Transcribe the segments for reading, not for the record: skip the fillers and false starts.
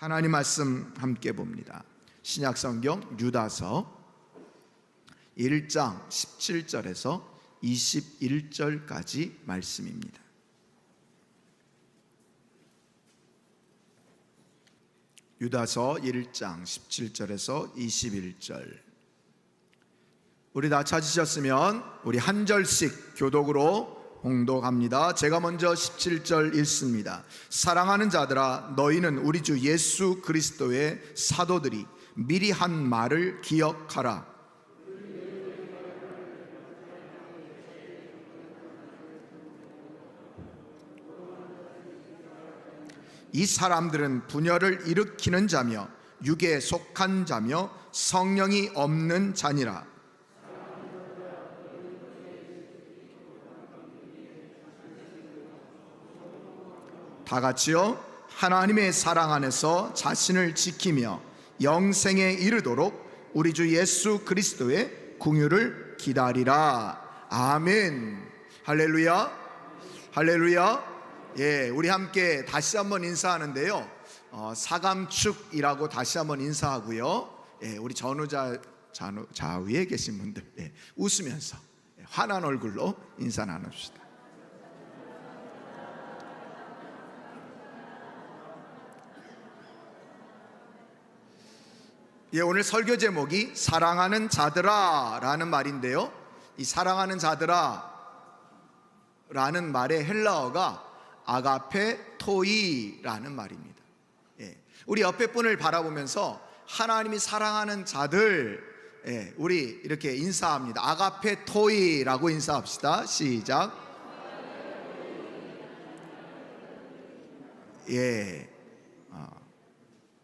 하나님 말씀 함께 봅니다. 신약성경 유다서 1장 17절에서 21절까지 말씀입니다. 유다서 1장 17절에서 21절. 우리 다 찾으셨으면 우리 한 절씩 교독으로 봉독합니다. 제가 먼저 17절 읽습니다. 사랑하는 자들아, 너희는 우리 주 예수 그리스도의 사도들이 미리 한 말을 기억하라. 이 사람들은 분열을 일으키는 자며 육에 속한 자며 성령이 없는 자니라. 다 같이요. 하나님의 사랑 안에서 자신을 지키며 영생에 이르도록 우리 주 예수 그리스도의 긍휼을 기다리라. 아멘. 할렐루야. 할렐루야. 예, 우리 함께 다시 한번 인사하는데요. 사감축이라고 다시 한번 인사하고요. 예, 우리 좌우에 계신 분들, 예, 웃으면서 환한 얼굴로 인사 나눕시다. 예, 오늘 설교 제목이 사랑하는 자들아 라는 말인데요, 이 사랑하는 자들아 라는 말의 헬라어가 아가페 토이라는 말입니다. 예, 우리 옆에 분을 바라보면서 하나님이 사랑하는 자들, 예, 우리 이렇게 인사합니다. 아가페 토이라고 인사합시다. 시작. 예,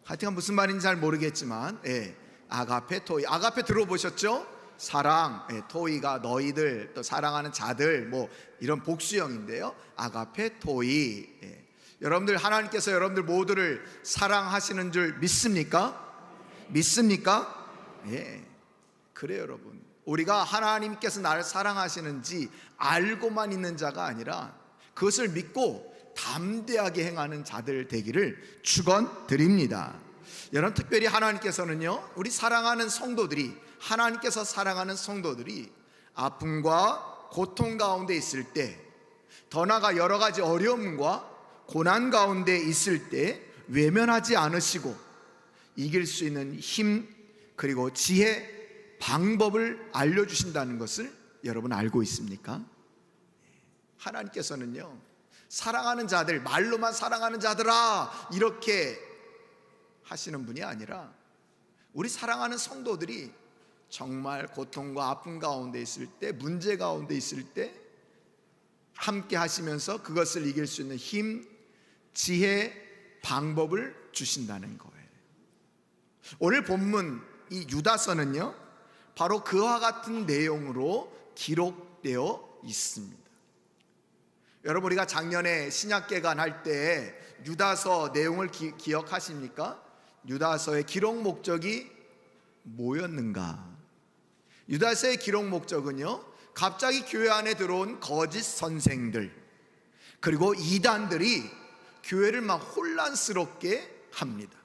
하여튼 무슨 말인지 잘 모르겠지만, 예, 아가페 토이. 아가페 들어보셨죠? 사랑, 예, 토이가 너희들, 또 사랑하는 자들, 뭐 이런 복수형인데요. 아가페 토이. 예. 여러분들 하나님께서 여러분들 모두를 사랑하시는 줄 믿습니까? 믿습니까? 예. 그래요, 여러분. 우리가 하나님께서 나를 사랑하시는지 알고만 있는 자가 아니라 그것을 믿고 담대하게 행하는 자들 되기를 축원드립니다. 여러분, 특별히 하나님께서는요, 우리 사랑하는 성도들이, 하나님께서 사랑하는 성도들이 아픔과 고통 가운데 있을 때, 더 나아가 여러 가지 어려움과 고난 가운데 있을 때 외면하지 않으시고 이길 수 있는 힘, 그리고 지혜, 방법을 알려주신다는 것을 여러분 알고 있습니까? 하나님께서는요, 사랑하는 자들, 말로만 사랑하는 자들아 이렇게 하시는 분이 아니라 우리 사랑하는 성도들이 정말 고통과 아픔 가운데 있을 때, 문제 가운데 있을 때 함께 하시면서 그것을 이길 수 있는 힘, 지혜, 방법을 주신다는 거예요. 오늘 본문 이 유다서는요, 바로 그와 같은 내용으로 기록되어 있습니다. 여러분, 우리가 작년에 신약개관 할 때 유다서 내용을 기억하십니까? 유다서의 기록 목적이 뭐였는가? 유다서의 기록 목적은요, 갑자기 교회 안에 들어온 거짓 선생들, 그리고 이단들이 교회를 막 혼란스럽게 합니다.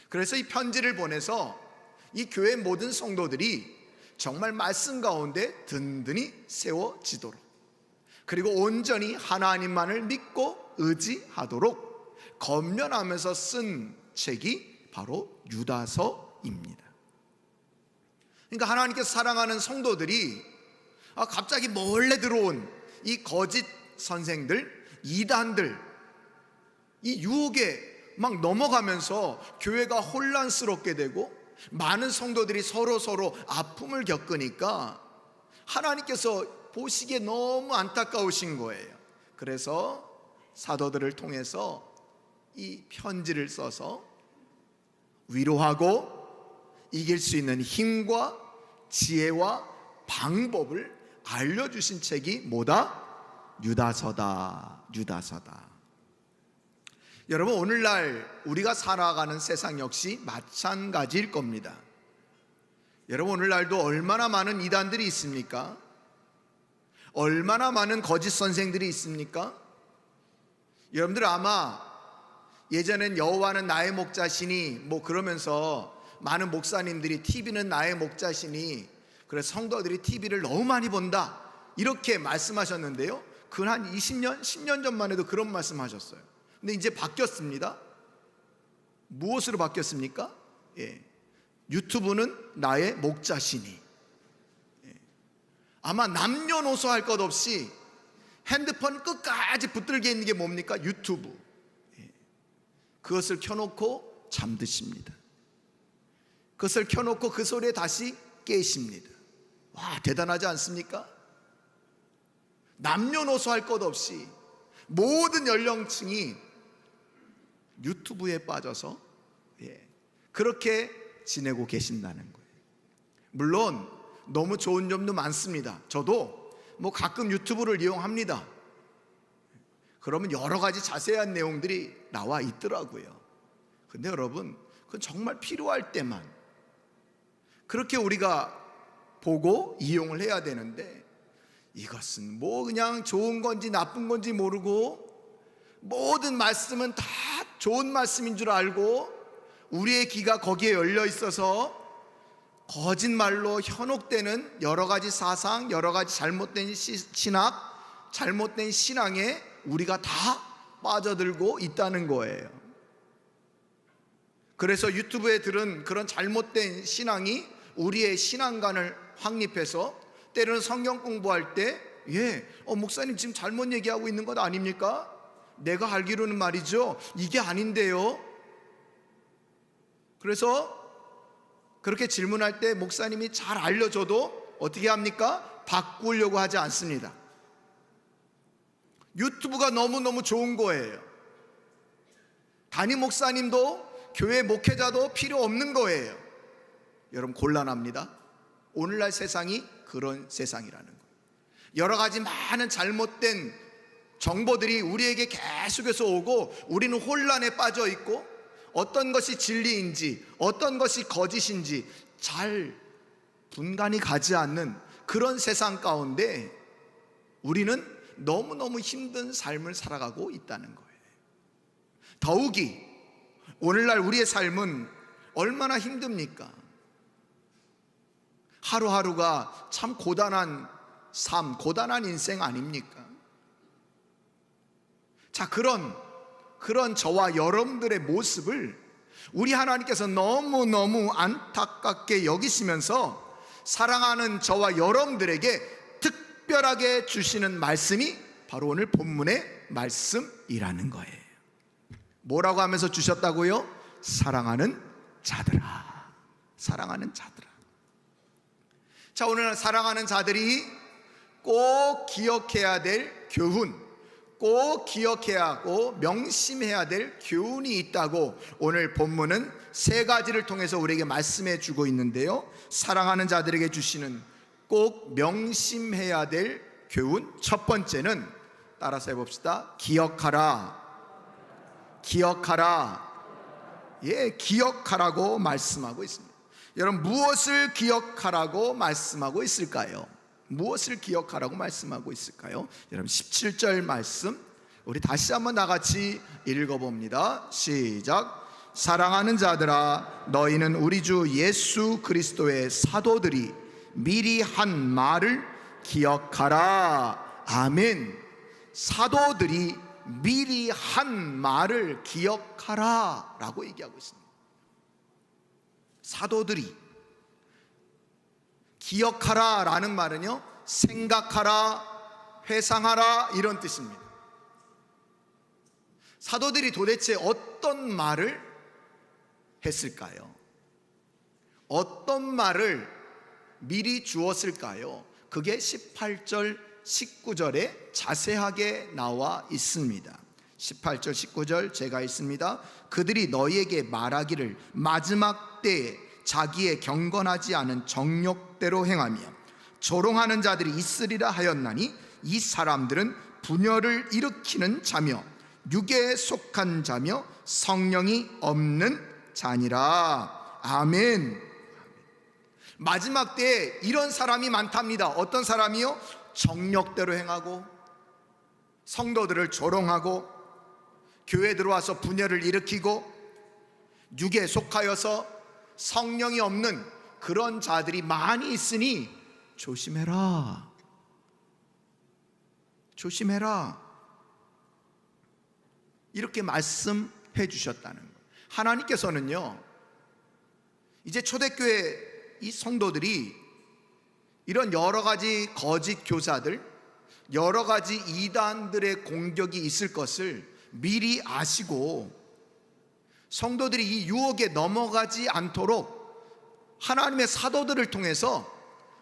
그래서 이 편지를 보내서 이 교회 모든 성도들이 정말 말씀 가운데 든든히 세워지도록, 그리고 온전히 하나님만을 믿고 의지하도록 권면하면서 쓴 책이 바로 유다서입니다. 그러니까 하나님께서 사랑하는 성도들이 갑자기 몰래 들어온 이 거짓 선생들, 이단들, 이 유혹에 막 넘어가면서 교회가 혼란스럽게 되고 많은 성도들이 서로 아픔을 겪으니까 하나님께서 보시기에 너무 안타까우신 거예요. 그래서 사도들을 통해서 이 편지를 써서 위로하고 이길 수 있는 힘과 지혜와 방법을 알려주신 책이 뭐다? 유다서다. 유다서다. 여러분, 오늘날 우리가 살아가는 세상 역시 마찬가지일 겁니다. 여러분, 오늘날도 얼마나 많은 이단들이 있습니까? 얼마나 많은 거짓 선생들이 있습니까? 여러분들 아마 예전엔 여호와는 나의 목자시니 뭐 그러면서 많은 목사님들이 TV는 나의 목자시니, 그래서 성도들이 TV를 너무 많이 본다 이렇게 말씀하셨는데요, 그건 한 20년, 10년 전만 해도 그런 말씀하셨어요. 근데 이제 바뀌었습니다. 무엇으로 바뀌었습니까? 유튜브는 나의 목자시니. 아마 남녀노소 할 것 없이 핸드폰 끝까지 붙들게 있는 게 뭡니까? 유튜브. 그것을 켜놓고 잠드십니다. 그것을 켜놓고 그 소리에 다시 깨십니다. 와, 대단하지 않습니까? 남녀노소 할 것 없이 모든 연령층이 유튜브에 빠져서 그렇게 지내고 계신다는 거예요. 물론 너무 좋은 점도 많습니다. 저도 뭐 가끔 유튜브를 이용합니다. 그러면 여러 가지 자세한 내용들이 나와 있더라고요. 근데 여러분, 그건 정말 필요할 때만 그렇게 우리가 보고 이용을 해야 되는데, 이것은 뭐 그냥 좋은 건지 나쁜 건지 모르고 모든 말씀은 다 좋은 말씀인 줄 알고 우리의 귀가 거기에 열려 있어서 거짓말로 현혹되는 여러 가지 사상, 여러 가지 잘못된 신학, 잘못된 신앙에 우리가 다 빠져들고 있다는 거예요. 그래서 유튜브에 들은 그런 잘못된 신앙이 우리의 신앙관을 확립해서 때로는 성경 공부할 때 목사님 지금 잘못 얘기하고 있는 것 아닙니까? 내가 알기로는 말이죠, 이게 아닌데요. 그래서 그렇게 질문할 때 목사님이 잘 알려줘도 어떻게 합니까? 바꾸려고 하지 않습니다. 유튜브가 너무너무 좋은 거예요. 담임 목사님도 교회 목회자도 필요 없는 거예요. 여러분, 곤란합니다. 오늘날 세상이 그런 세상이라는 거예요. 여러 가지 많은 잘못된 정보들이 우리에게 계속해서 오고 우리는 혼란에 빠져 있고 어떤 것이 진리인지 어떤 것이 거짓인지 잘 분간이 가지 않는 그런 세상 가운데 우리는 너무너무 힘든 삶을 살아가고 있다는 거예요. 더욱이 오늘날 우리의 삶은 얼마나 힘듭니까? 하루하루가 참 고단한 삶, 고단한 인생 아닙니까? 자, 그런 저와 여러분들의 모습을 우리 하나님께서 너무너무 안타깝게 여기시면서 사랑하는 저와 여러분들에게 특별하게 주시는 말씀이 바로 오늘 본문의 말씀이라는 거예요. 뭐라고 하면서 주셨다고요? 사랑하는 자들아, 사랑하는 자들아. 자, 오늘 사랑하는 자들이 꼭 기억해야 될 교훈, 꼭 기억해야 하고 명심해야 될 교훈이 있다고 오늘 본문은 세 가지를 통해서 우리에게 말씀해 주고 있는데요, 사랑하는 자들에게 주시는 꼭 명심해야 될 교훈, 첫 번째는 따라서 해봅시다. 기억하라. 기억하라. 기억하라고 말씀하고 있습니다. 여러분, 무엇을 기억하라고 말씀하고 있을까요? 무엇을 기억하라고 말씀하고 있을까요? 여러분, 17절 말씀 우리 다시 한번 나같이 읽어봅니다. 시작. 사랑하는 자들아, 너희는 우리 주 예수 그리스도의 사도들이 미리 한 말을 기억하라. 아멘. 사도들이 미리 한 말을 기억하라 라고 얘기하고 있습니다. 사도들이 기억하라 라는 말은요, 생각하라, 회상하라 이런 뜻입니다. 사도들이 도대체 어떤 말을 했을까요? 어떤 말을 미리 주었을까요? 그게 18절 19절에 자세하게 나와 있습니다. 18절 19절 제가 읽습니다. 그들이 너희에게 말하기를 마지막 때에 자기의 경건하지 않은 정욕대로 행하며 조롱하는 자들이 있으리라 하였나니 이 사람들은 분열을 일으키는 자며 육에 속한 자며 성령이 없는 자니라. 아멘. 마지막 때에 이런 사람이 많답니다. 어떤 사람이요? 정욕대로 행하고 성도들을 조롱하고 교회에 들어와서 분열을 일으키고 육에 속하여서 성령이 없는 그런 자들이 많이 있으니 조심해라. 조심해라. 이렇게 말씀해 주셨다는 거예요. 하나님께서는요, 이제 초대교회 이 성도들이 이런 여러 가지 거짓 교사들, 여러 가지 이단들의 공격이 있을 것을 미리 아시고 성도들이 이 유혹에 넘어가지 않도록 하나님의 사도들을 통해서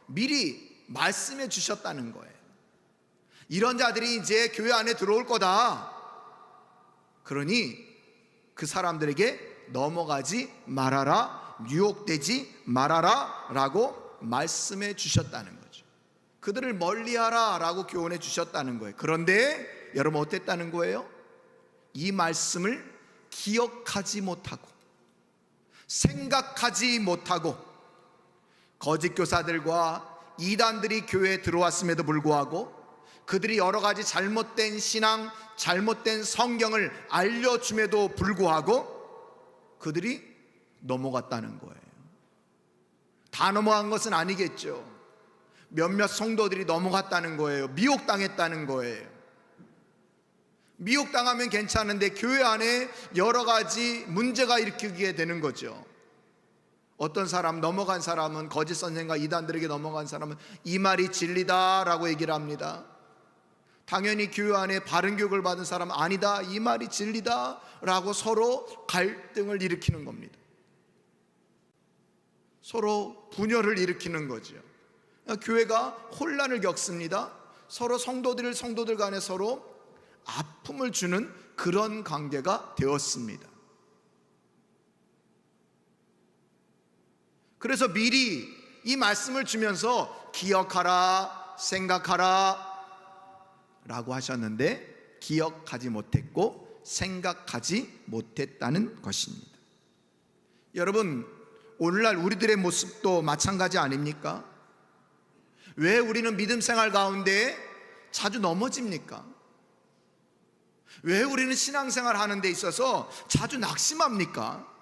미리 말씀해 주셨다는 거예요. 이런 자들이 이제 교회 안에 들어올 거다. 그러니 그 사람들에게 넘어가지 말아라, 유혹되지 말아라 라고 말씀해 주셨다는 거죠. 그들을 멀리하라 라고 교훈해 주셨다는 거예요. 그런데 여러분 어땠다는 거예요? 이 말씀을 기억하지 못하고 생각하지 못하고 거짓 교사들과 이단들이 교회에 들어왔음에도 불구하고 그들이 여러 가지 잘못된 신앙, 잘못된 성경을 알려줌에도 불구하고 그들이 넘어갔다는 거예요. 다 넘어간 것은 아니겠죠. 몇몇 성도들이 넘어갔다는 거예요. 미혹당했다는 거예요. 미혹당하면 괜찮은데 교회 안에 여러 가지 문제가 일으키게 되는 거죠. 어떤 사람, 넘어간 사람은, 거짓 선생과 이단들에게 넘어간 사람은 이 말이 진리다라고 얘기를 합니다. 당연히 교회 안에 바른 교육을 받은 사람은 아니다, 이 말이 진리다라고 서로 갈등을 일으키는 겁니다. 서로 분열을 일으키는 거죠. 교회가 혼란을 겪습니다. 서로 성도들 간에 서로 아픔을 주는 그런 관계가 되었습니다. 그래서 미리 이 말씀을 주면서 기억하라, 생각하라 라고 하셨는데 기억하지 못했고 생각하지 못했다는 것입니다. 여러분, 오늘날 우리들의 모습도 마찬가지 아닙니까? 왜 우리는 믿음 생활 가운데 자주 넘어집니까? 왜 우리는 신앙생활 하는 데 있어서 자주 낙심합니까?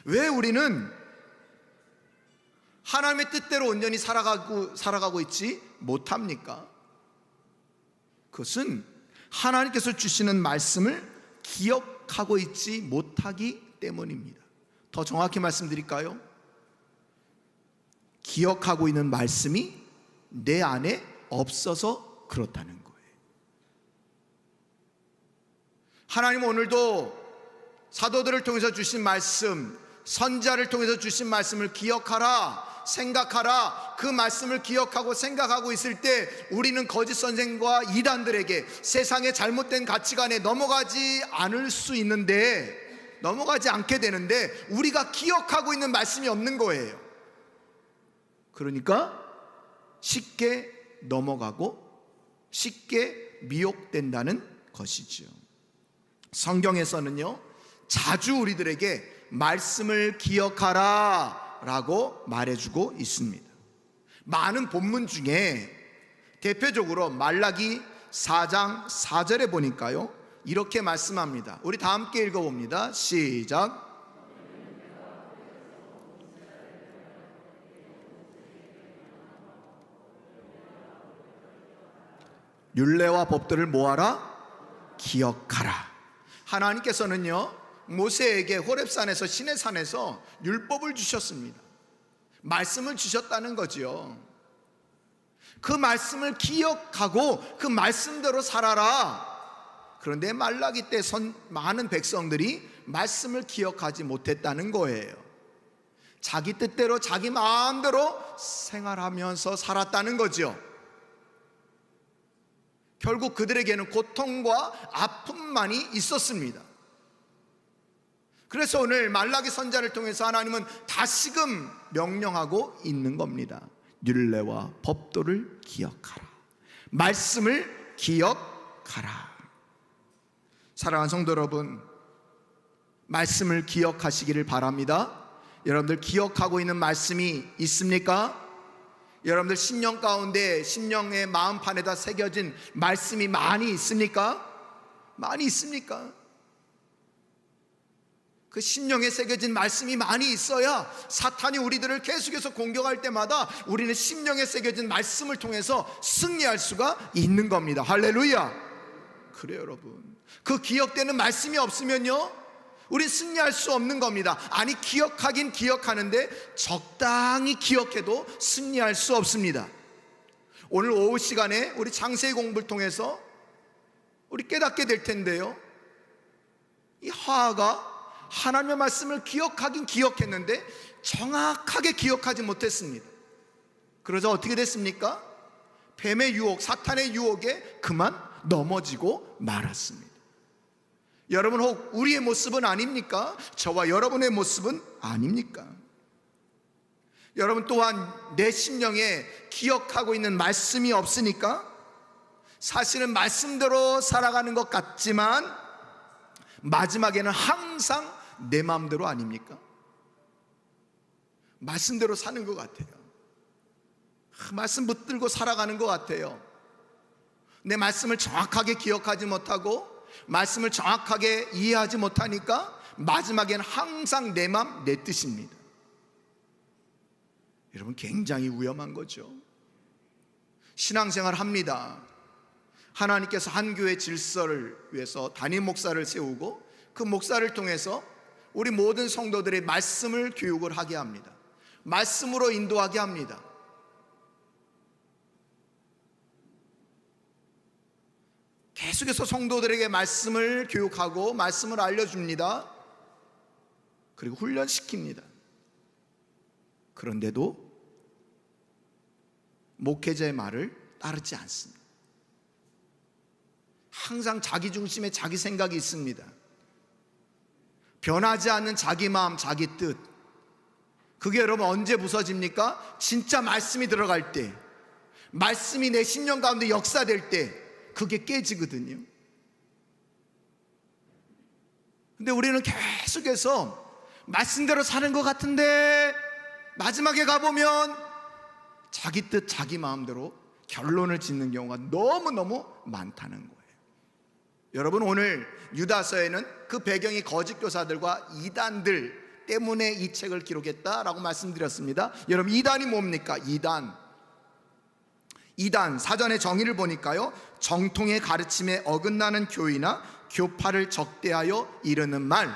왜 우리는 하나님의 뜻대로 온전히 살아가고 있지 못합니까? 그것은 하나님께서 주시는 말씀을 기억하고 있지 못하기 때문입니다. 더 정확히 말씀드릴까요? 기억하고 있는 말씀이 내 안에 없어서 그렇다는 거예요. 하나님은 오늘도 사도들을 통해서 주신 말씀, 선지자를 통해서 주신 말씀을 기억하라, 생각하라. 그 말씀을 기억하고 생각하고 있을 때 우리는 거짓 선생과 이단들에게 세상의 잘못된 가치관에 넘어가지 않을 수 있는데, 넘어가지 않게 되는데 우리가 기억하고 있는 말씀이 없는 거예요. 그러니까 쉽게 넘어가고 쉽게 미혹된다는 것이죠. 성경에서는요, 자주 우리들에게 말씀을 기억하라 라고 말해주고 있습니다. 많은 본문 중에 대표적으로 말라기 4장 4절에 보니까요, 이렇게 말씀합니다. 우리 다 함께 읽어봅니다. 시작. 율례와 법들을 모아라, 기억하라. 하나님께서는요, 모세에게 호렙산에서, 시내산에서 율법을 주셨습니다. 말씀을 주셨다는 거지요. 그 말씀을 기억하고 그 말씀대로 살아라. 그런데 말라기 때 많은 백성들이 말씀을 기억하지 못했다는 거예요. 자기 뜻대로 자기 마음대로 생활하면서 살았다는 거죠. 결국 그들에게는 고통과 아픔만이 있었습니다. 그래서 오늘 말라기 선지자를 통해서 하나님은 다시금 명령하고 있는 겁니다. 율례와 법도를 기억하라. 말씀을 기억하라. 사랑하는 성도 여러분, 말씀을 기억하시기를 바랍니다. 여러분들 기억하고 있는 말씀이 있습니까? 여러분들 심령 가운데, 심령의 마음판에다 새겨진 말씀이 많이 있습니까? 많이 있습니까? 그 심령에 새겨진 말씀이 많이 있어야 사탄이 우리들을 계속해서 공격할 때마다 우리는 심령에 새겨진 말씀을 통해서 승리할 수가 있는 겁니다. 할렐루야. 그래요, 여러분. 그 기억되는 말씀이 없으면요, 우린 승리할 수 없는 겁니다. 아니, 기억하긴 기억하는데 적당히 기억해도 승리할 수 없습니다. 오늘 오후 시간에 우리 창세기 공부를 통해서 우리 깨닫게 될 텐데요, 이 하하가 하나님의 말씀을 기억하긴 기억했는데 정확하게 기억하지 못했습니다. 그러자 어떻게 됐습니까? 뱀의 유혹, 사탄의 유혹에 그만 넘어지고 말았습니다. 여러분, 혹 우리의 모습은 아닙니까? 저와 여러분의 모습은 아닙니까? 여러분 또한 내 심령에 기억하고 있는 말씀이 없으니까 사실은 말씀대로 살아가는 것 같지만 마지막에는 항상 내 마음대로 아닙니까? 말씀대로 사는 것 같아요. 말씀 붙들고 살아가는 것 같아요. 내 말씀을 정확하게 기억하지 못하고 말씀을 정확하게 이해하지 못하니까 마지막에는 항상 내 마음, 내 뜻입니다. 여러분, 굉장히 위험한 거죠. 신앙생활 합니다. 하나님께서 한 교회 질서를 위해서 담임 목사를 세우고 그 목사를 통해서 우리 모든 성도들의 말씀을 교육을 하게 합니다. 말씀으로 인도하게 합니다. 계속해서 성도들에게 말씀을 교육하고 말씀을 알려줍니다. 그리고 훈련시킵니다. 그런데도 목회자의 말을 따르지 않습니다. 항상 자기 중심의 자기 생각이 있습니다. 변하지 않는 자기 마음, 자기 뜻. 그게 여러분 언제 부서집니까? 진짜 말씀이 들어갈 때, 말씀이 내 심령 가운데 역사될 때 그게 깨지거든요. 근데 우리는 계속해서 말씀대로 사는 것 같은데 마지막에 가보면 자기 뜻, 자기 마음대로 결론을 짓는 경우가 너무너무 많다는 거예요. 여러분, 오늘 유다서에는 그 배경이 거짓 교사들과 이단들 때문에 이 책을 기록했다라고 말씀드렸습니다. 여러분, 이단이 뭡니까? 이단 사전의 정의를 보니까요, 정통의 가르침에 어긋나는 교의나 교파를 적대하여 이르는 말.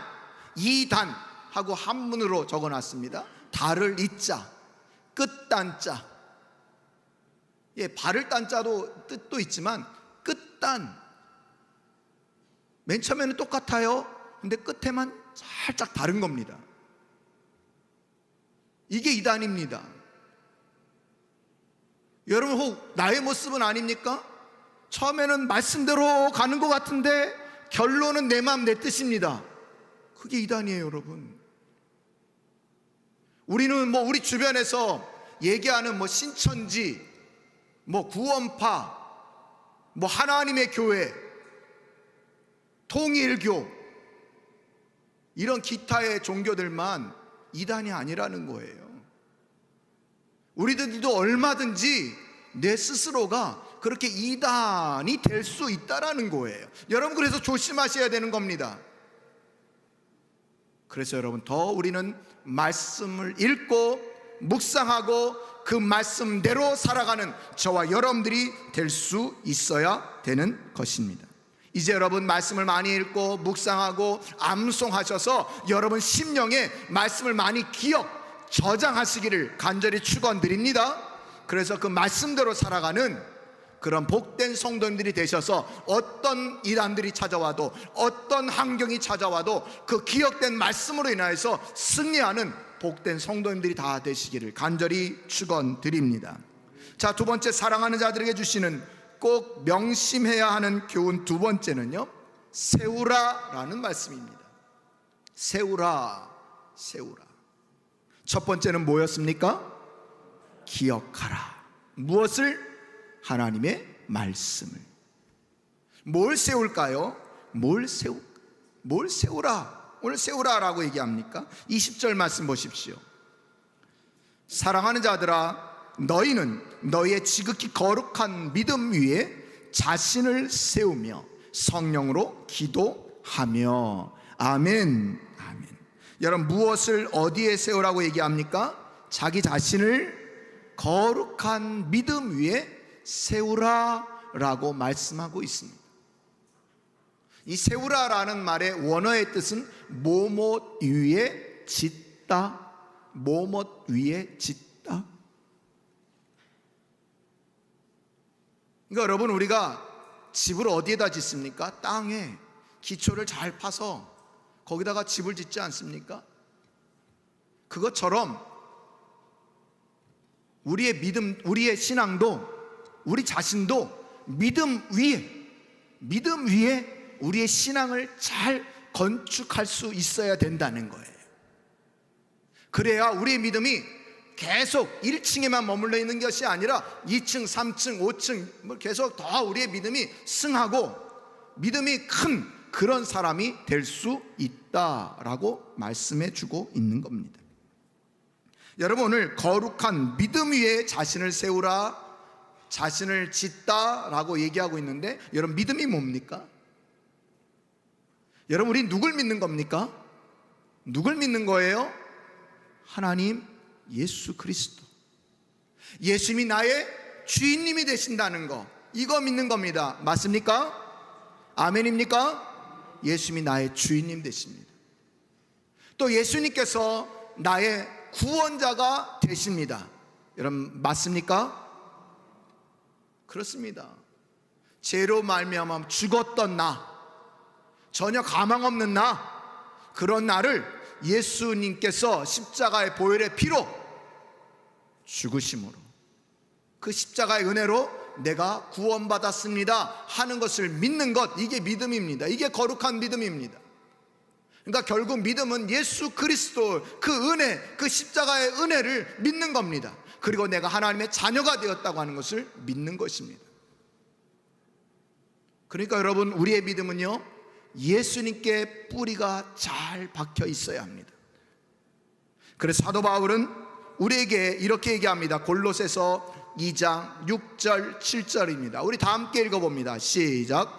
이단하고 한문으로 적어놨습니다. 달을 이자, 끝단자. 예, 발을 딴자도 뜻도 있지만 끝단, 맨 처음에는 똑같아요. 근데 끝에만 살짝 다른 겁니다. 이게 이단입니다. 여러분, 혹 나의 모습은 아닙니까? 처음에는 말씀대로 가는 것 같은데 결론은 내 마음, 내 뜻입니다. 그게 이단이에요, 여러분. 우리는 우리 주변에서 얘기하는 신천지, 구원파, 하나님의 교회, 통일교, 이런 기타의 종교들만 이단이 아니라는 거예요. 우리들도 얼마든지 내 스스로가 그렇게 이단이 될 수 있다라는 거예요. 여러분, 그래서 조심하셔야 되는 겁니다. 그래서 여러분, 더 우리는 말씀을 읽고 묵상하고 그 말씀대로 살아가는 저와 여러분들이 될 수 있어야 되는 것입니다. 이제 여러분, 말씀을 많이 읽고 묵상하고 암송하셔서 여러분 심령에 말씀을 많이 저장하시기를 간절히 축원드립니다. 그래서 그 말씀대로 살아가는 그런 복된 성도님들이 되셔서 어떤 이단들이 찾아와도 어떤 환경이 찾아와도 그 기억된 말씀으로 인하여서 승리하는 복된 성도님들이 다 되시기를 간절히 축원드립니다. 자, 두 번째, 사랑하는 자들에게 주시는 꼭 명심해야 하는 교훈 두 번째는요, 세우라라는 말씀입니다. 세우라. 첫 번째는 뭐였습니까? 기억하라. 무엇을? 하나님의 말씀을. 뭘 세울까요? 뭘 세우라. 오늘 세우라라고 얘기합니까? 20절 말씀 보십시오. 사랑하는 자들아, 너희는 너희의 지극히 거룩한 믿음 위에 자신을 세우며 성령으로 기도하며. 아멘. 아멘. 여러분, 무엇을 어디에 세우라고 얘기합니까? 자기 자신을 거룩한 믿음 위에 세우라라고 말씀하고 있습니다. 이 세우라라는 말의 원어의 뜻은 뭐뭇 위에 짓다, 뭐뭇 위에 짓다. 그러니까 여러분, 우리가 집을 어디에다 짓습니까? 땅에 기초를 잘 파서 거기다가 집을 짓지 않습니까? 그것처럼 우리의 믿음, 우리의 신앙도, 우리 자신도 믿음 위에 우리의 신앙을 잘 건축할 수 있어야 된다는 거예요. 그래야 우리의 믿음이 계속 1층에만 머물러 있는 것이 아니라 2층, 3층, 5층 계속 더 우리의 믿음이 승하고 믿음이 큰 그런 사람이 될 수 있다라고 말씀해 주고 있는 겁니다. 여러분, 오늘 거룩한 믿음 위에 자신을 세우라, 자신을 짓다라고 얘기하고 있는데, 여러분, 믿음이 뭡니까? 여러분, 우리 누굴 믿는 겁니까? 누굴 믿는 거예요? 하나님 예수 그리스도, 예수님이 나의 주인님이 되신다는 거, 이거 믿는 겁니다. 맞습니까? 아멘입니까? 예수님이 나의 주인님 되십니다. 또 예수님께서 나의 구원자가 되십니다. 여러분, 맞습니까? 그렇습니다. 죄로 말미암아 죽었던 나, 전혀 가망 없는 나, 그런 나를 예수님께서 십자가의 보혈의 피로 죽으심으로, 그 십자가의 은혜로 내가 구원받았습니다 하는 것을 믿는 것, 이게 믿음입니다. 이게 거룩한 믿음입니다. 그러니까 결국 믿음은 예수 그리스도 그 은혜, 그 십자가의 은혜를 믿는 겁니다. 그리고 내가 하나님의 자녀가 되었다고 하는 것을 믿는 것입니다. 그러니까 여러분, 우리의 믿음은요, 예수님께 뿌리가 잘 박혀 있어야 합니다. 그래서 사도 바울은 우리에게 이렇게 얘기합니다. 골로새서 2장 6절 7절입니다. 우리 다 함께 읽어봅니다. 시작.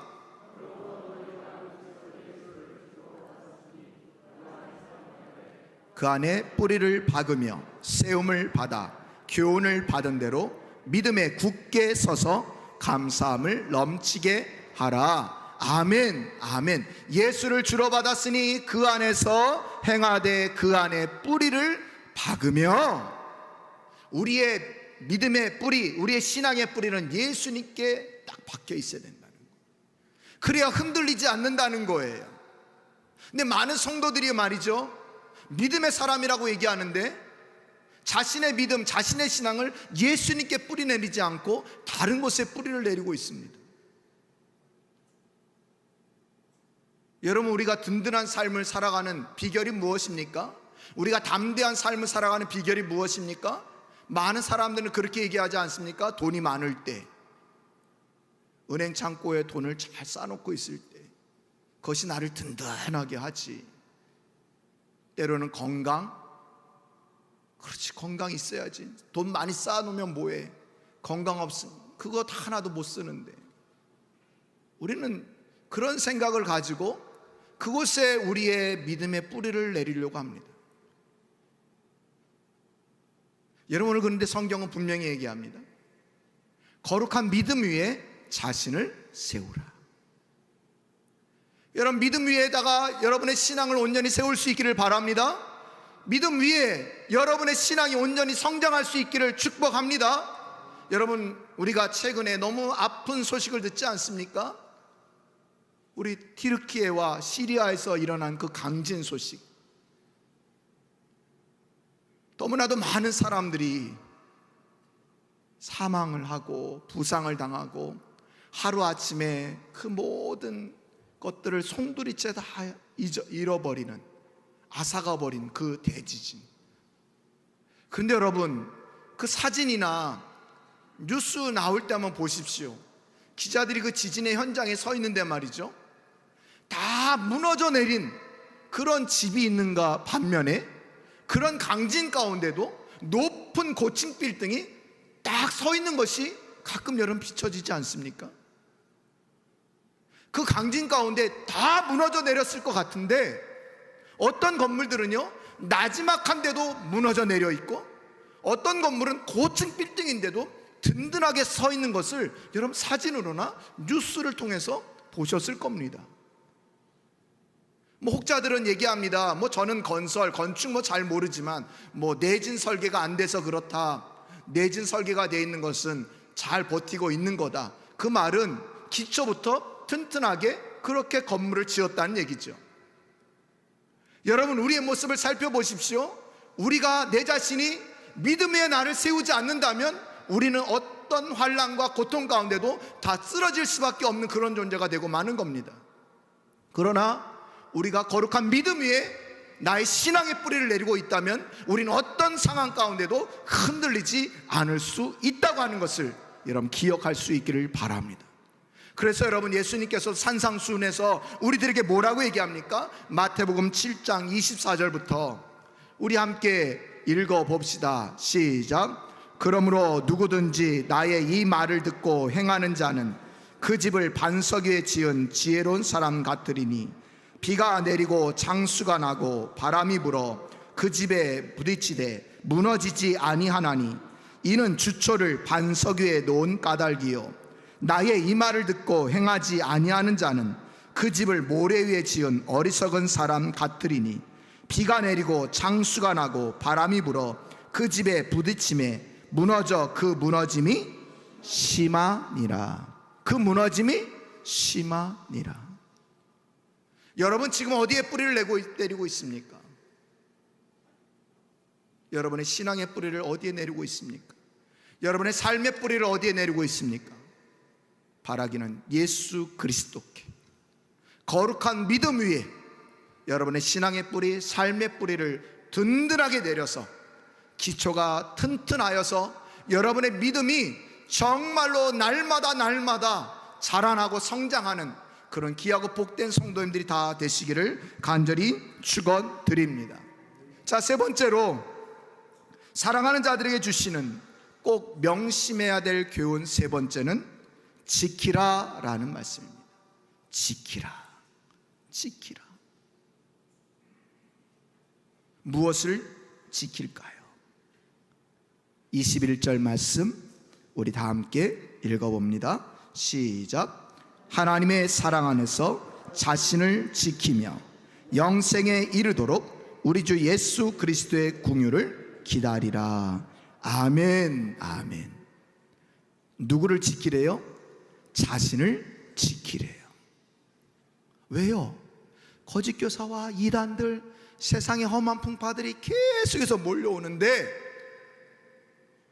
그 안에 뿌리를 박으며 세움을 받아 교훈을 받은 대로 믿음에 굳게 서서 감사함을 넘치게 하라. 아멘. 아멘. 예수를 주로 받았으니 그 안에서 행하되 그 안에 뿌리를 박으며, 우리의 믿음의 뿌리, 우리의 신앙의 뿌리는 예수님께 딱 박혀 있어야 된다는 거예요. 그래야 흔들리지 않는다는 거예요. 근데 많은 성도들이 말이죠, 믿음의 사람이라고 얘기하는데 자신의 믿음, 자신의 신앙을 예수님께 뿌리 내리지 않고 다른 곳에 뿌리를 내리고 있습니다. 여러분, 우리가 든든한 삶을 살아가는 비결이 무엇입니까? 우리가 담대한 삶을 살아가는 비결이 무엇입니까? 많은 사람들은 그렇게 얘기하지 않습니까? 돈이 많을 때, 은행 창고에 돈을 잘 쌓아놓고 있을 때, 그것이 나를 든든하게 하지. 때로는 건강, 그렇지, 건강 있어야지. 돈 많이 쌓아놓으면 뭐해? 건강 없으면 그거 하나도 못 쓰는데. 우리는 그런 생각을 가지고 그곳에 우리의 믿음의 뿌리를 내리려고 합니다. 여러분, 오늘 그런데 성경은 분명히 얘기합니다. 거룩한 믿음 위에 자신을 세우라. 여러분, 믿음 위에다가 여러분의 신앙을 온전히 세울 수 있기를 바랍니다. 믿음 위에 여러분의 신앙이 온전히 성장할 수 있기를 축복합니다. 여러분, 우리가 최근에 너무 아픈 소식을 듣지 않습니까? 우리 티르키예와 시리아에서 일어난 그 강진 소식, 너무나도 많은 사람들이 사망을 하고 부상을 당하고 하루아침에 그 모든 것들을 송두리째 다 잃어버리는, 앗아가버린 그 대지진. 그런데 여러분, 그 사진이나 뉴스 나올 때 한번 보십시오. 기자들이 그 지진의 현장에 서 있는데 말이죠, 다 무너져 내린 그런 집이 있는가 반면에 그런 강진 가운데도 높은 고층 빌딩이 딱 서 있는 것이 가끔 여러분 비춰지지 않습니까? 그 강진 가운데 다 무너져 내렸을 것 같은데, 어떤 건물들은요 나지막한데도 무너져 내려 있고, 어떤 건물은 고층 빌딩인데도 든든하게 서 있는 것을 여러분 사진으로나 뉴스를 통해서 보셨을 겁니다. 혹자들은 얘기합니다. 저는 건축 잘 모르지만 내진 설계가 안 돼서 그렇다. 내진 설계가 돼 있는 것은 잘 버티고 있는 거다. 그 말은 기초부터 튼튼하게 그렇게 건물을 지었다는 얘기죠. 여러분, 우리의 모습을 살펴보십시오. 우리가 내 자신이 믿음의 날을 세우지 않는다면 우리는 어떤 환난과 고통 가운데도 다 쓰러질 수밖에 없는 그런 존재가 되고 마는 겁니다. 그러나 우리가 거룩한 믿음 위에 나의 신앙의 뿌리를 내리고 있다면 우리는 어떤 상황 가운데도 흔들리지 않을 수 있다고 하는 것을 여러분 기억할 수 있기를 바랍니다. 그래서 여러분, 예수님께서 산상수훈에서 우리들에게 뭐라고 얘기합니까? 마태복음 7장 24절부터 우리 함께 읽어봅시다. 시작. 그러므로 누구든지 나의 이 말을 듣고 행하는 자는 그 집을 반석 위에 지은 지혜로운 사람 같으리니, 비가 내리고 장수가 나고 바람이 불어 그 집에 부딪히되 무너지지 아니하나니, 이는 주초를 반석 위에 놓은 까닭이요 나의 이 말을 듣고 행하지 아니하는 자는 그 집을 모래 위에 지은 어리석은 사람 같으리니, 비가 내리고 장수가 나고 바람이 불어 그 집에 부딪힘에 무너져 그 무너짐이 심하니라. 그 무너짐이 심하니라. 여러분, 지금 어디에 뿌리를 내리고 있습니까? 여러분의 신앙의 뿌리를 어디에 내리고 있습니까? 여러분의 삶의 뿌리를 어디에 내리고 있습니까? 바라기는 예수 그리스도께 거룩한 믿음 위에 여러분의 신앙의 뿌리, 삶의 뿌리를 든든하게 내려서 기초가 튼튼하여서 여러분의 믿음이 정말로 날마다 자라나고 성장하는 그런 귀하고 복된 성도님들이 다 되시기를 간절히 축원드립니다. 자, 세 번째로 사랑하는 자들에게 주시는 꼭 명심해야 될 교훈 세 번째는 지키라 라는 말씀입니다. 지키라. 무엇을 지킬까요? 21절 말씀 우리 다 함께 읽어봅니다. 시작. 하나님의 사랑 안에서 자신을 지키며 영생에 이르도록 우리 주 예수 그리스도의 궁유를 기다리라. 아멘. 아멘. 누구를 지키래요? 자신을 지키래요. 왜요? 거짓 교사와 이단들, 세상의 험한 풍파들이 계속해서 몰려오는데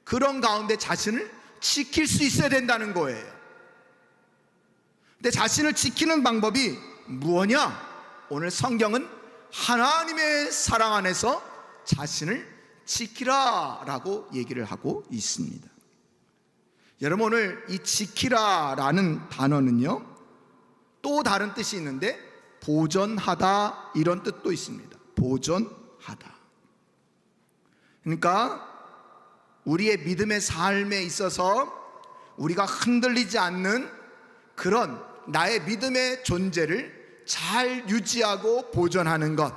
그런 가운데 자신을 지킬 수 있어야 된다는 거예요. 근데 자신을 지키는 방법이 무엇이냐? 오늘 성경은 하나님의 사랑 안에서 자신을 지키라 라고 얘기를 하고 있습니다. 여러분, 오늘 이 지키라 라는 단어는요 또 다른 뜻이 있는데 보존하다 이런 뜻도 있습니다. 보존하다. 그러니까 우리의 믿음의 삶에 있어서 우리가 흔들리지 않는 그런 나의 믿음의 존재를 잘 유지하고 보존하는 것,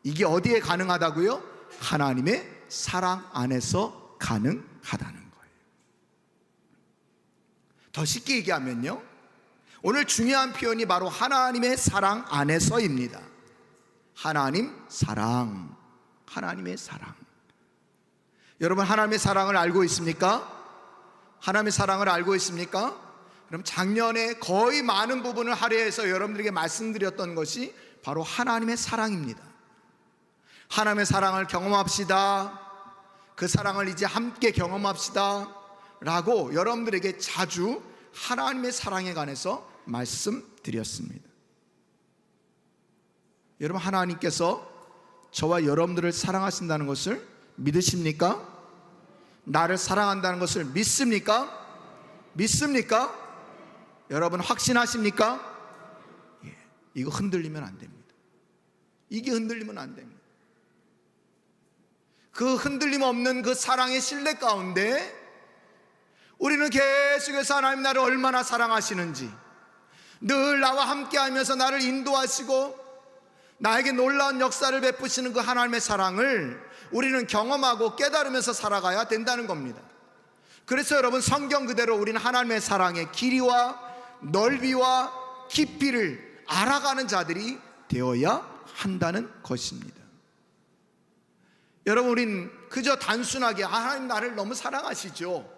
이게 어디에 가능하다고요? 하나님의 사랑 안에서 가능하다는 거예요. 더 쉽게 얘기하면요, 오늘 중요한 표현이 바로 하나님의 사랑 안에서입니다. 하나님 사랑, 하나님의 사랑. 여러분, 하나님의 사랑을 알고 있습니까? 하나님의 사랑을 알고 있습니까? 그럼 작년에 거의 많은 부분을 할애해서 여러분들에게 말씀드렸던 것이 바로 하나님의 사랑입니다. 하나님의 사랑을 경험합시다. 그 사랑을 이제 함께 경험합시다 라고 여러분들에게 자주 하나님의 사랑에 관해서 말씀드렸습니다. 여러분, 하나님께서 저와 여러분들을 사랑하신다는 것을 믿으십니까? 나를 사랑한다는 것을 믿습니까? 믿습니까? 여러분, 확신하십니까? 예, 이거 흔들리면 안 됩니다. 이게 흔들리면 안 됩니다. 그 흔들림 없는 그 사랑의 신뢰 가운데 우리는 계속해서 하나님 나를 얼마나 사랑하시는지, 늘 나와 함께하면서 나를 인도하시고 나에게 놀라운 역사를 베푸시는 그 하나님의 사랑을 우리는 경험하고 깨달으면서 살아가야 된다는 겁니다. 그래서 여러분, 성경 그대로 우리는 하나님의 사랑의 길이와 넓이와 깊이를 알아가는 자들이 되어야 한다는 것입니다. 여러분, 우린 그저 단순하게 하나님 나를 너무 사랑하시죠,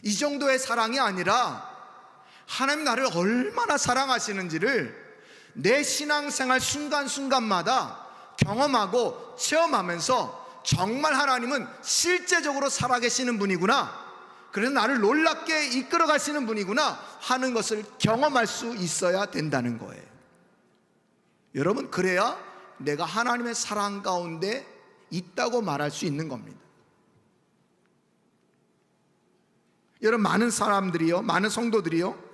이 정도의 사랑이 아니라 하나님 나를 얼마나 사랑하시는지를 내 신앙생활 순간순간마다 경험하고 체험하면서 정말 하나님은 실제적으로 살아계시는 분이구나, 그래서 나를 놀랍게 이끌어 가시는 분이구나 하는 것을 경험할 수 있어야 된다는 거예요. 여러분, 그래야 내가 하나님의 사랑 가운데 있다고 말할 수 있는 겁니다. 여러분, 많은 사람들이요, 많은 성도들이요,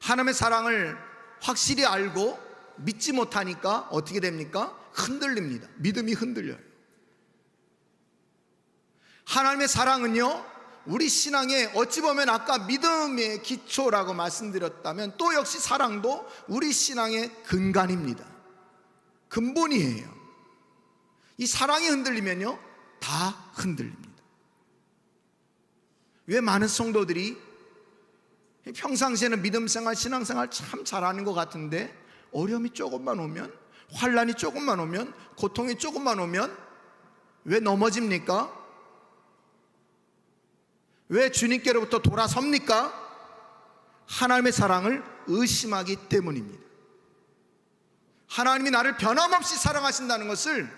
하나님의 사랑을 확실히 알고 믿지 못하니까 어떻게 됩니까? 흔들립니다. 믿음이 흔들려요. 하나님의 사랑은요, 우리 신앙의 어찌 보면 아까 믿음의 기초라고 말씀드렸다면 또 역시 사랑도 우리 신앙의 근간입니다. 근본이에요. 이 사랑이 흔들리면요, 다 흔들립니다. 왜 많은 성도들이 평상시에는 믿음생활, 신앙생활 참 잘하는 것 같은데 어려움이 조금만 오면, 환난이 조금만 오면, 고통이 조금만 오면 왜 넘어집니까? 왜 주님께로부터 돌아섭니까? 하나님의 사랑을 의심하기 때문입니다. 하나님이 나를 변함없이 사랑하신다는 것을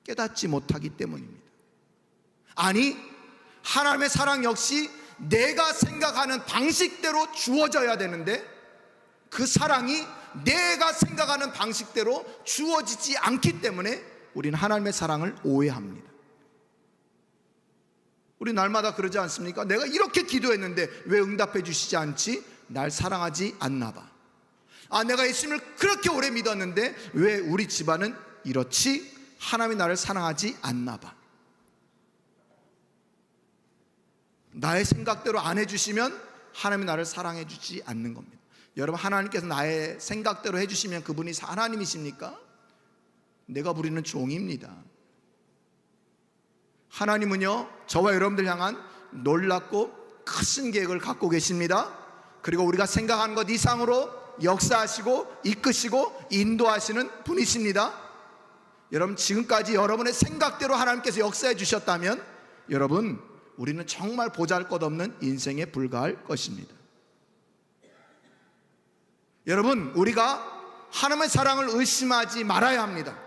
깨닫지 못하기 때문입니다. 아니, 하나님의 사랑 역시 내가 생각하는 방식대로 주어져야 되는데 그 사랑이 내가 생각하는 방식대로 주어지지 않기 때문에 우리는 하나님의 사랑을 오해합니다. 우리 날마다 그러지 않습니까? 내가 이렇게 기도했는데 왜 응답해 주시지 않지? 날 사랑하지 않나 봐. 아, 내가 예수님을 그렇게 오래 믿었는데 왜 우리 집안은 이렇지? 하나님이 나를 사랑하지 않나 봐. 나의 생각대로 안 해주시면 하나님이 나를 사랑해 주지 않는 겁니다. 여러분, 하나님께서 나의 생각대로 해주시면 그분이 하나님이십니까? 내가 부리는 종입니다. 하나님은요, 저와 여러분들 향한 놀랍고 크신 계획을 갖고 계십니다. 그리고 우리가 생각하는 것 이상으로 역사하시고 이끄시고 인도하시는 분이십니다. 여러분, 지금까지 여러분의 생각대로 하나님께서 역사해 주셨다면 여러분, 우리는 정말 보잘것없는 인생에 불과할 것입니다. 여러분, 우리가 하나님의 사랑을 의심하지 말아야 합니다.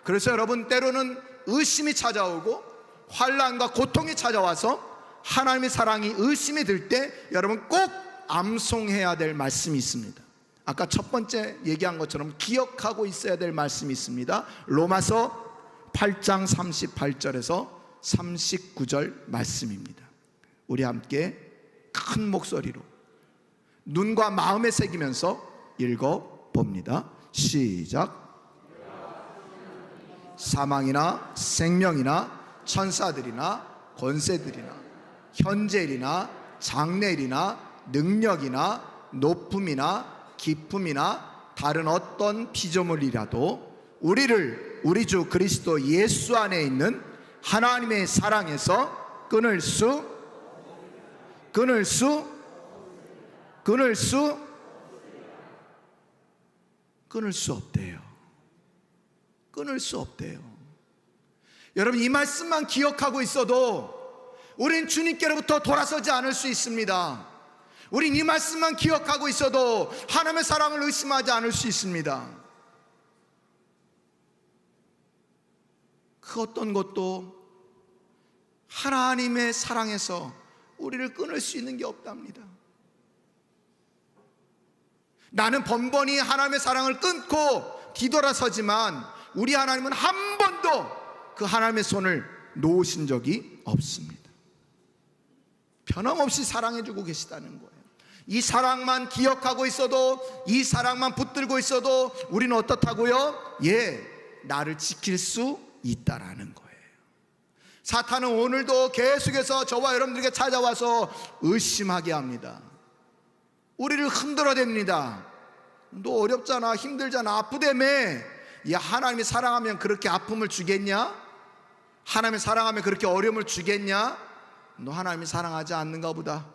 그래서 여러분, 때로는 의심이 찾아오고 환난과 고통이 찾아와서 하나님의 사랑이 의심이 들 때 여러분 꼭 암송해야 될 말씀이 있습니다. 아까 첫 번째 얘기한 것처럼 기억하고 있어야 될 말씀이 있습니다. 로마서 8장 38절에서 39절 말씀입니다. 우리 함께 큰 목소리로 눈과 마음에 새기면서 읽어봅니다. 시작. 사망이나 생명이나 천사들이나 권세들이나 현재일이나 장래일이나 능력이나 높음이나 깊음이나 다른 어떤 피조물이라도 우리를 우리 주 그리스도 예수 안에 있는 하나님의 사랑에서 끊을 수 없대요. 끊을 수 없대요. 여러분, 이 말씀만 기억하고 있어도 우린 주님께로부터 돌아서지 않을 수 있습니다. 우린 이 말씀만 기억하고 있어도 하나님의 사랑을 의심하지 않을 수 있습니다. 그 어떤 것도 하나님의 사랑에서 우리를 끊을 수 있는 게 없답니다. 나는 번번이 하나님의 사랑을 끊고 뒤돌아서지만 우리 하나님은 한 번도 그 하나님의 손을 놓으신 적이 없습니다. 변함없이 사랑해주고 계시다는 거예요. 이 사랑만 기억하고 있어도, 이 사랑만 붙들고 있어도 우리는 어떻다고요? 나를 지킬 수 있다라는 거예요. 사탄은 오늘도 계속해서 저와 여러분들에게 찾아와서 의심하게 합니다. 우리를 흔들어댑니다. 너 어렵잖아, 힘들잖아, 아프다며. 야, 하나님이 사랑하면 그렇게 아픔을 주겠냐? 하나님이 사랑하면 그렇게 어려움을 주겠냐? 너 하나님이 사랑하지 않는가 보다.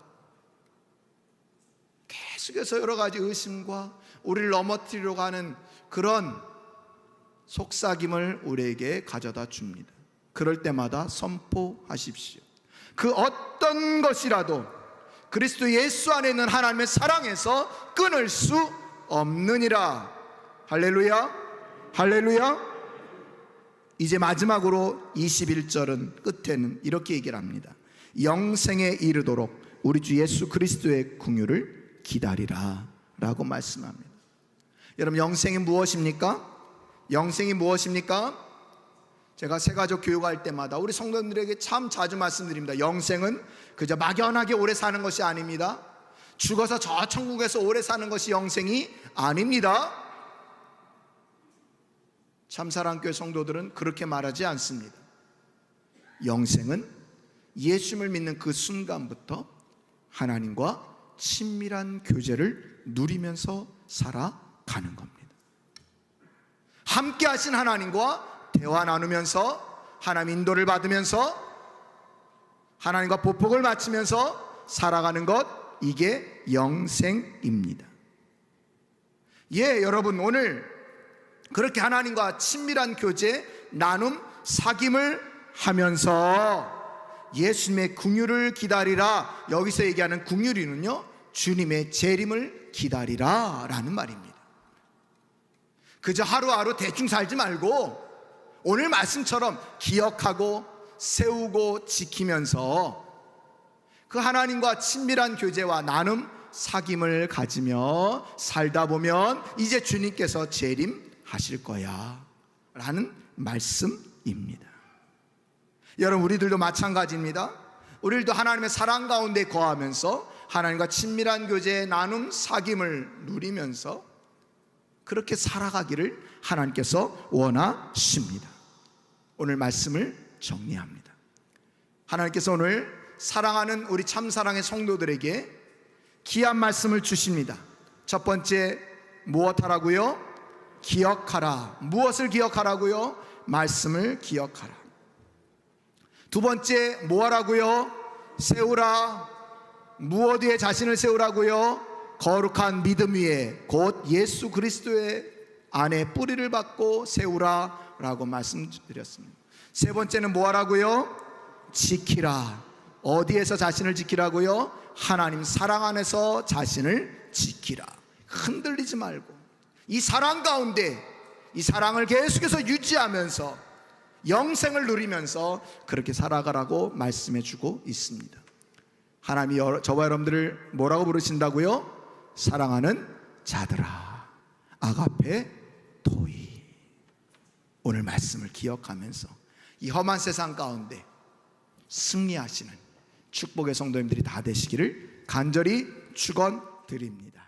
계속해서 여러 가지 의심과 우리를 넘어뜨리려고 하는 그런 속삭임을 우리에게 가져다 줍니다. 그럴 때마다 선포하십시오. 그 어떤 것이라도 그리스도 예수 안에 있는 하나님의 사랑에서 끊을 수 없느니라. 할렐루야, 할렐루야. 이제 마지막으로 21절은 끝에는 이렇게 얘기를 합니다. 영생에 이르도록 우리 주 예수 그리스도의 긍휼을 기다리라 라고 말씀합니다. 여러분, 영생이 무엇입니까? 영생이 무엇입니까? 제가 새가족 교육할 때마다 우리 성도님들에게 참 자주 말씀드립니다. 영생은 그저 막연하게 오래 사는 것이 아닙니다. 죽어서 저 천국에서 오래 사는 것이 영생이 아닙니다. 참사랑교회 성도들은 그렇게 말하지 않습니다. 영생은 예수님을 믿는 그 순간부터 하나님과 친밀한 교제를 누리면서 살아가는 겁니다. 함께 하신 하나님과 대화 나누면서, 하나님 인도를 받으면서, 하나님과 보복을 마치면서 살아가는 것, 이게 영생입니다. 예, 여러분, 오늘 그렇게 하나님과 친밀한 교제, 나눔, 사귐을 하면서 예수님의 긍휼을 기다리라. 여기서 얘기하는 긍휼이는요, 주님의 재림을 기다리라 라는 말입니다. 그저 하루하루 대충 살지 말고 오늘 말씀처럼 기억하고 세우고 지키면서 그 하나님과 친밀한 교제와 나눔, 사귐을 가지며 살다 보면 이제 주님께서 재림하실 거야 라는 말씀입니다. 여러분, 우리들도 마찬가지입니다. 우리들도 하나님의 사랑 가운데 거하면서 하나님과 친밀한 교제, 나눔, 사귐을 누리면서 그렇게 살아가기를 하나님께서 원하십니다. 오늘 말씀을 정리합니다. 하나님께서 오늘 사랑하는 우리 참사랑의 성도들에게 귀한 말씀을 주십니다. 첫 번째, 무엇하라고요? 기억하라. 무엇을 기억하라고요? 말씀을 기억하라. 두 번째, 뭐하라고요? 세우라. 무엇 위에 자신을 세우라고요? 거룩한 믿음 위에, 곧 예수 그리스도의 안에 뿌리를 받고 세우라 라고 말씀드렸습니다. 세 번째는 뭐하라고요? 지키라. 어디에서 자신을 지키라고요? 하나님 사랑 안에서 자신을 지키라. 흔들리지 말고 이 사랑 가운데 이 사랑을 계속해서 유지하면서 영생을 누리면서 그렇게 살아가라고 말씀해 주고 있습니다. 하나님이 저와 여러분들을 뭐라고 부르신다고요? 사랑하는 자들아, 아가페 토이. 오늘 말씀을 기억하면서 이 험한 세상 가운데 승리하시는 축복의 성도님들이 다 되시기를 간절히 축원드립니다.